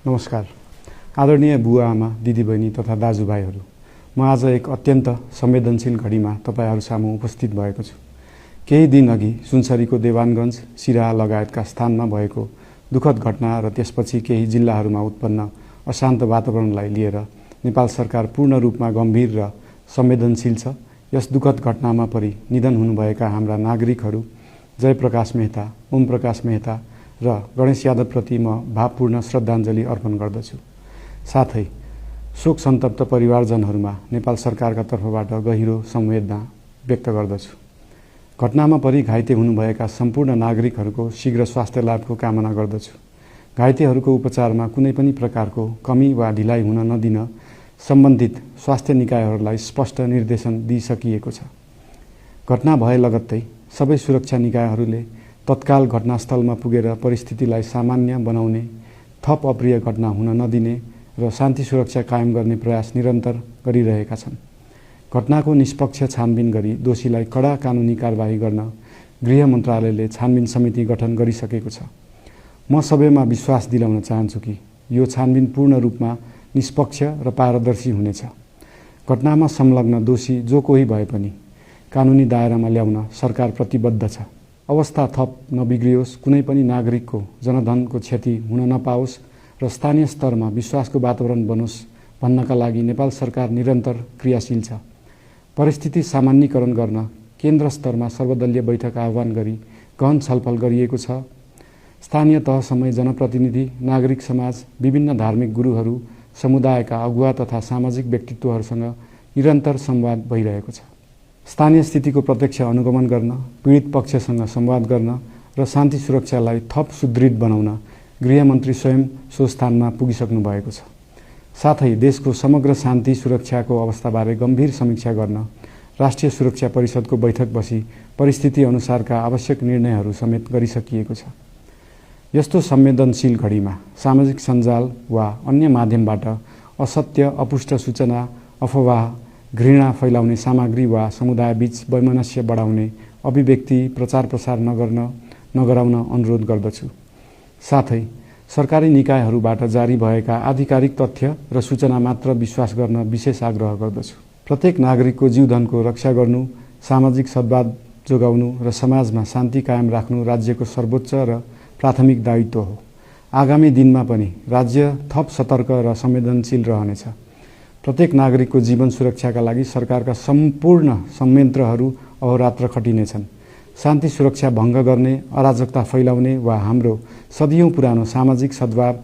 नमस्कार। आदरणीय बुवा आमा, दिदीबहिनी तथा दाजुभाइहरू, म आज एक अत्यन्त संवेदनशील घडीमा तपाईहरू सामु उपस्थित भएको छु। केही दिन अघि सुनसरीको देवानगञ्ज, सिराहा लगायतका स्थानमा भएको दुःखद घटना र त्यसपछि केही जिल्लाहरूमा उत्पन्न अशान्त वातावरणलाई लिएर नेपाल सरकार पूर्ण रूपमा गम्भीर र संवेदनशील छ। यस दुःखद घटनामा परि निधन हुनुभएका हाम्रा नागरिकहरू जयप्रकाश मेहता, ओम प्रकाश मेहता र गणेश यादवप्रति म भावपूर्ण श्रद्धाञ्जली अर्पण गर्दछु। साथै शोक सन्तप्त परिवारजनहरूमा नेपाल सरकारका तर्फबाट गहिरो संवेदना व्यक्त गर्दछु। घटनामा परि घाइते हुनुभएका सम्पूर्ण नागरिकहरूको शीघ्र स्वास्थ्य लाभको कामना गर्दछु। घाइतेहरूको उपचारमा कुनै पनि प्रकारको कमी वा ढिलाइ हुन नदिन सम्बन्धित स्वास्थ्य निकायहरूलाई स्पष्ट निर्देशन दिइसकिएको छ। घटना भए लगत्तै सबै सुरक्षा निकायहरूले तत्काल घटनास्थलमा पुगेर परिस्थितिलाई सामान्य बनाउने, थप अप्रिय घटना हुन नदिने र शान्ति सुरक्षा कायम गर्ने प्रयास निरन्तर गरिरहेका छन्। घटनाको निष्पक्ष छानबिन गरी दोषीलाई कडा कानुनी कारबाही गर्न गृह मन्त्रालयले छानबिन समिति गठन गरिसकेको छ। म सबैमा विश्वास दिलाउन चाहन्छु कि यो छानबिन पूर्ण रूपमा निष्पक्ष र पारदर्शी हुनेछ। घटनामा संलग्न दोषी जो कोही भए पनि कानुनी दायरामा ल्याउन सरकार प्रतिबद्ध छ। अवस्था थप नबिग्रियोस्, कुनै पनि नागरिकको जनधनको क्षति हुन नपाओस् र स्थानीय स्तरमा विश्वासको वातावरण बनोस् भन्नका लागि नेपाल सरकार निरन्तर क्रियाशील छ। परिस्थिति सामान्यीकरण गर्न केन्द्र स्तरमा सर्वदलीय बैठक आह्वान गरी गहन छलफल गरिएको छ। स्थानीय तहसम्मै जनप्रतिनिधि, नागरिक समाज, विभिन्न धार्मिक गुरुहरू, समुदायका अगुवा तथा सामाजिक व्यक्तित्वहरूसँग निरन्तर संवाद भइरहेको छ। स्थानीय स्थितिको प्रत्यक्ष अनुगमन गर्न, पीडित पक्षसँग संवाद गर्न र शान्ति सुरक्षालाई थप सुदृढ बनाउन गृहमन्त्री स्वयं सो स्थानमा पुगिसक्नु भएको छ। साथै देशको समग्र शान्ति सुरक्षाको अवस्थाबारे गम्भीर समीक्षा गर्न राष्ट्रिय सुरक्षा परिषदको बैठक बसी परिस्थिति अनुसारका आवश्यक निर्णयहरू समेत गरिसकिएको छ। यस्तो संवेदनशील घडीमा सामाजिक सञ्जाल वा अन्य माध्यमबाट असत्य, अपुष्ट सूचना, अफवाह, घृणा फैलाउने सामग्री वा समुदायबीच वैमनस्य बढाउने अभिव्यक्ति प्रचार प्रसार नगराउन अनुरोध गर्दछु। साथै सरकारी निकायहरूबाट जारी भएका आधिकारिक तथ्य र सूचना मात्र विश्वास गर्न विशेष आग्रह गर्दछु। प्रत्येक नागरिकको जीवधनको रक्षा गर्नु, सामाजिक सद्भाव जोगाउनु र समाजमा शान्ति कायम राख्नु राज्यको सर्वोच्च र प्राथमिक दायित्व हो। आगामी दिनमा पनि राज्य थप सतर्क र संवेदनशील रहनेछ। प्रत्येक नागरिकको जीवन सुरक्षाका लागि सरकारका सम्पूर्ण संयन्त्रहरू अहोरात्र खटिनेछन्। शान्ति सुरक्षा भङ्ग गर्ने, अराजकता फैलाउने वा हाम्रो सदियौं पुरानो सामाजिक सद्भाव